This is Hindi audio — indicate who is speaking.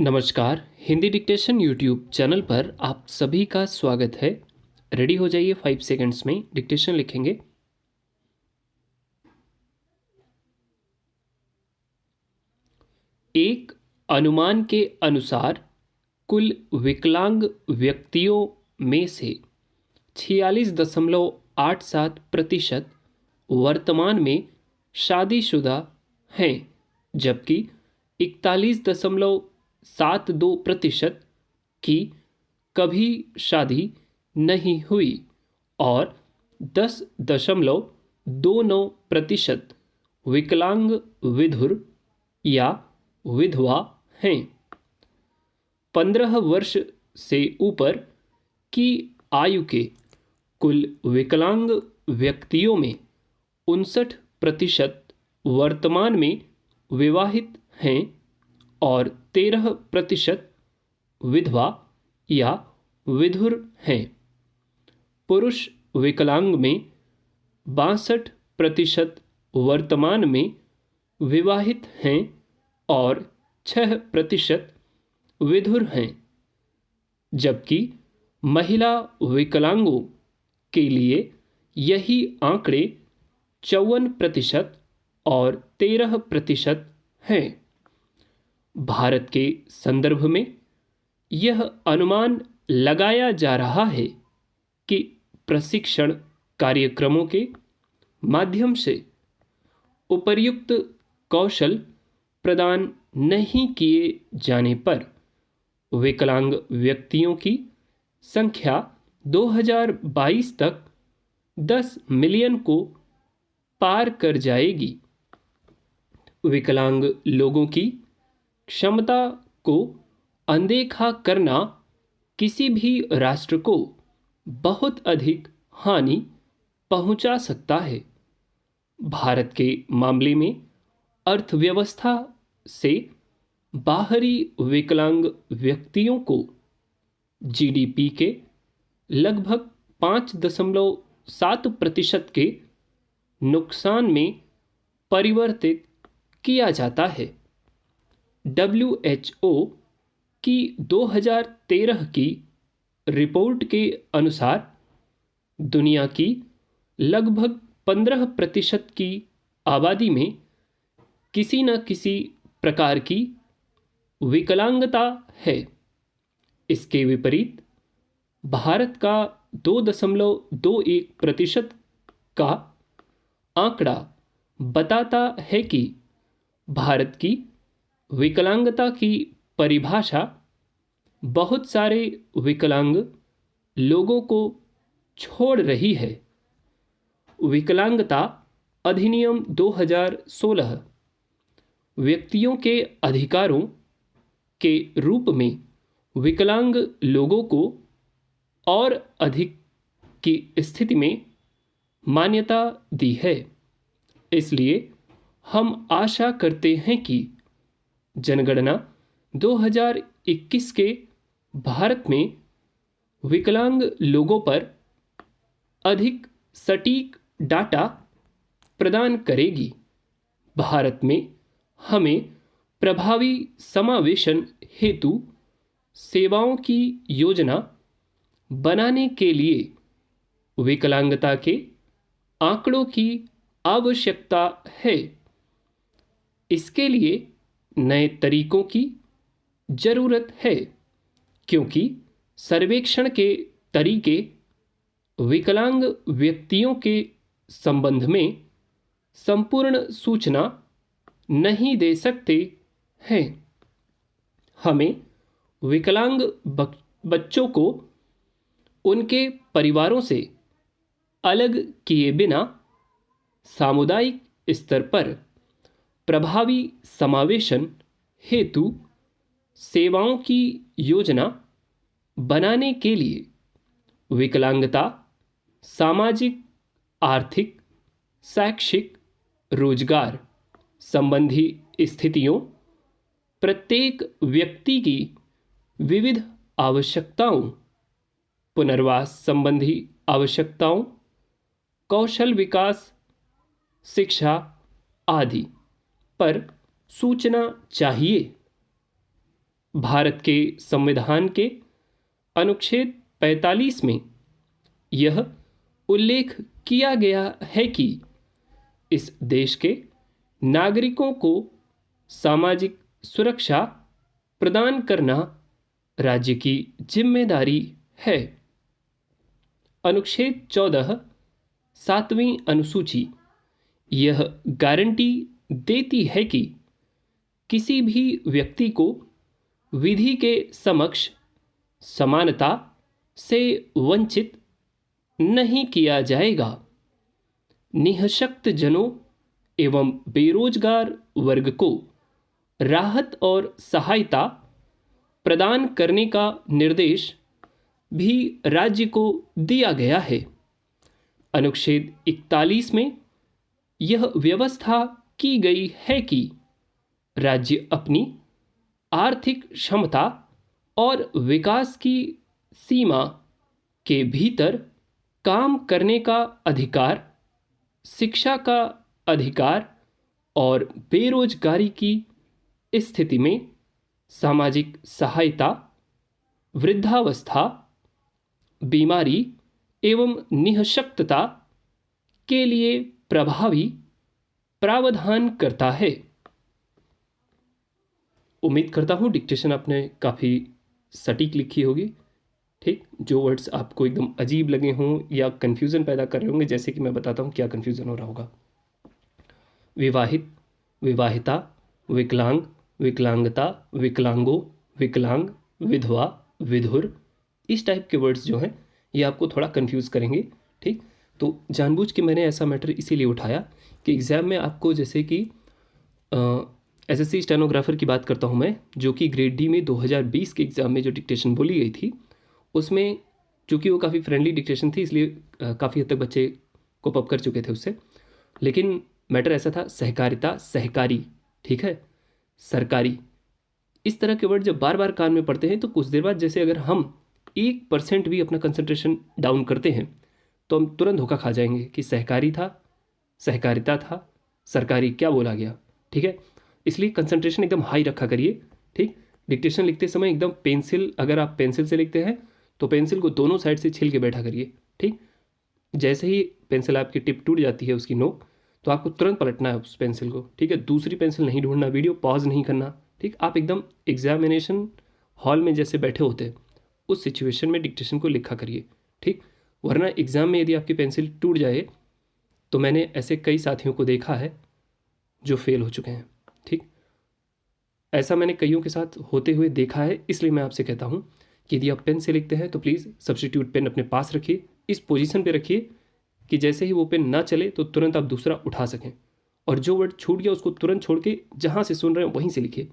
Speaker 1: नमस्कार। हिंदी डिक्टेशन यूट्यूब चैनल पर आप सभी का स्वागत है। रेडी हो जाइए, 5 सेकंड्स में डिक्टेशन लिखेंगे। एक अनुमान के अनुसार कुल विकलांग व्यक्तियों में से 46.87% वर्तमान में शादीशुदा हैं, जबकि 41.72% की कभी शादी नहीं हुई और 10.29% विकलांग विधुर या विधवा हैं। 15 वर्ष से ऊपर की आयु के कुल विकलांग व्यक्तियों में 59% वर्तमान में विवाहित हैं और 13% विधवा या विधुर हैं। पुरुष विकलांग में 62% वर्तमान में विवाहित हैं और 6% विधुर हैं, जबकि महिला विकलांगों के लिए यही आंकड़े 54% और 13% हैं। भारत के संदर्भ में यह अनुमान लगाया जा रहा है कि प्रशिक्षण कार्यक्रमों के माध्यम से उपर्युक्त कौशल प्रदान नहीं किए जाने पर विकलांग व्यक्तियों की संख्या 2022 तक 10 मिलियन को पार कर जाएगी। विकलांग लोगों की क्षमता को अनदेखा करना किसी भी राष्ट्र को बहुत अधिक हानि पहुंचा सकता है। भारत के मामले में अर्थव्यवस्था से बाहरी विकलांग व्यक्तियों को जीडीपी के लगभग 5.7% के नुकसान में परिवर्तित किया जाता है। WHO की 2013 की रिपोर्ट के अनुसार दुनिया की लगभग 15% की आबादी में किसी न किसी प्रकार की विकलांगता है। इसके विपरीत भारत का 2.21% का आंकड़ा बताता है कि भारत की विकलांगता की परिभाषा बहुत सारे विकलांग लोगों को छोड़ रही है। विकलांगता अधिनियम 2016 व्यक्तियों के अधिकारों के रूप में विकलांग लोगों को और अधिक की स्थिति में मान्यता दी है। इसलिए हम आशा करते हैं कि जनगणना 2021 के भारत में विकलांग लोगों पर अधिक सटीक डाटा प्रदान करेगी। भारत में हमें प्रभावी समावेशन हेतु सेवाओं की योजना बनाने के लिए विकलांगता के आंकड़ों की आवश्यकता है। इसके लिए नए तरीकों की जरूरत है, क्योंकि सर्वेक्षण के तरीके विकलांग व्यक्तियों के संबंध में संपूर्ण सूचना नहीं दे सकते हैं। हमें विकलांग बच्चों को उनके परिवारों से अलग किए बिना सामुदायिक स्तर पर प्रभावी समावेशन हेतु सेवाओं की योजना बनाने के लिए विकलांगता, सामाजिक, आर्थिक, शैक्षिक, रोजगार संबंधी स्थितियों, प्रत्येक व्यक्ति की विविध आवश्यकताओं, पुनर्वास संबंधी आवश्यकताओं, कौशल विकास, शिक्षा आदि पर सूचना चाहिए। भारत के संविधान के अनुच्छेद 45 में यह उल्लेख किया गया है कि इस देश के नागरिकों को सामाजिक सुरक्षा प्रदान करना राज्य की जिम्मेदारी है। अनुच्छेद 14 7वीं अनुसूची यह गारंटी देती है कि किसी भी व्यक्ति को विधि के समक्ष समानता से वंचित नहीं किया जाएगा। निःशक्त जनों एवं बेरोजगार वर्ग को राहत और सहायता प्रदान करने का निर्देश भी राज्य को दिया गया है। अनुच्छेद 41 में यह व्यवस्था की गई है कि राज्य अपनी आर्थिक क्षमता और विकास की सीमा के भीतर काम करने का अधिकार, शिक्षा का अधिकार और बेरोजगारी की स्थिति में सामाजिक सहायता, वृद्धावस्था, बीमारी एवं निःशक्तता के लिए प्रभावी प्रावधान करता है। उम्मीद करता हूँ डिक्टेशन आपने काफ़ी सटीक लिखी होगी। ठीक, जो वर्ड्स आपको एकदम अजीब लगे हों या कन्फ्यूज़न पैदा कर रहे होंगे, जैसे कि मैं बताता हूँ क्या कन्फ्यूज़न हो रहा होगा। विवाहित, विवाहिता, विकलांग, विकलांगता, विकलांगो, विकलांग, विधवा, विधुर, इस टाइप के वर्ड्स जो हैं ये आपको थोड़ा कंफ्यूज करेंगे। ठीक, तो जानबूझ के मैंने ऐसा मैटर इसीलिए उठाया कि एग्ज़ाम में आपको, जैसे कि एसएससी स्टेनोग्राफर की बात करता हूँ मैं, जो कि ग्रेड डी में 2020 के एग्ज़ाम में जो डिक्टेशन बोली गई थी, उसमें चूँकि वो काफ़ी फ्रेंडली डिक्टेशन थी, इसलिए काफ़ी हद तक बच्चे कोप अप कर चुके थे उससे। लेकिन मैटर ऐसा था, सहकारिता, सहकारी, ठीक है, सरकारी, इस तरह के वर्ड जब बार बार कान में पड़ते हैं तो कुछ देर बाद, जैसे अगर हम 1% भी अपना कंसंट्रेशन डाउन करते हैं तो हम तुरंत धोखा खा जाएंगे कि सहकारी था, सहकारिता था, सरकारी क्या बोला गया। ठीक है, इसलिए कंसंट्रेशन एकदम हाई रखा करिए। ठीक, डिक्टेशन लिखते समय एकदम पेंसिल, अगर आप पेंसिल से लिखते हैं तो पेंसिल को दोनों साइड से छील के बैठा करिए। ठीक, जैसे ही पेंसिल आपकी टिप टूट जाती है, उसकी नोक, तो आपको तुरंत पलटना है उस पेंसिल को। ठीक है, दूसरी पेंसिल नहीं ढूंढना, वीडियो पॉज नहीं करना। ठीक, आप एकदम एग्जामिनेशन हॉल में जैसे बैठे होते हैं उस सिचुएशन में डिक्टेशन को लिखा करिए। ठीक, वरना एग्ज़ाम में यदि आपकी पेंसिल टूट जाए, तो मैंने ऐसे कई साथियों को देखा है जो फेल हो चुके हैं। ठीक, ऐसा मैंने कईयों के साथ होते हुए देखा है, इसलिए मैं आपसे कहता हूँ कि यदि आप पेन से लिखते हैं तो प्लीज़ सब्स्टिट्यूट पेन अपने पास रखिए, इस पोजीशन पे रखिए कि जैसे ही वो पेन ना चले तो तुरंत आप दूसरा उठा सकें, और जो वर्ड छूट गया उसको तुरंत छोड़ के जहाँ से सुन रहे हैं वहीं से लिखिए।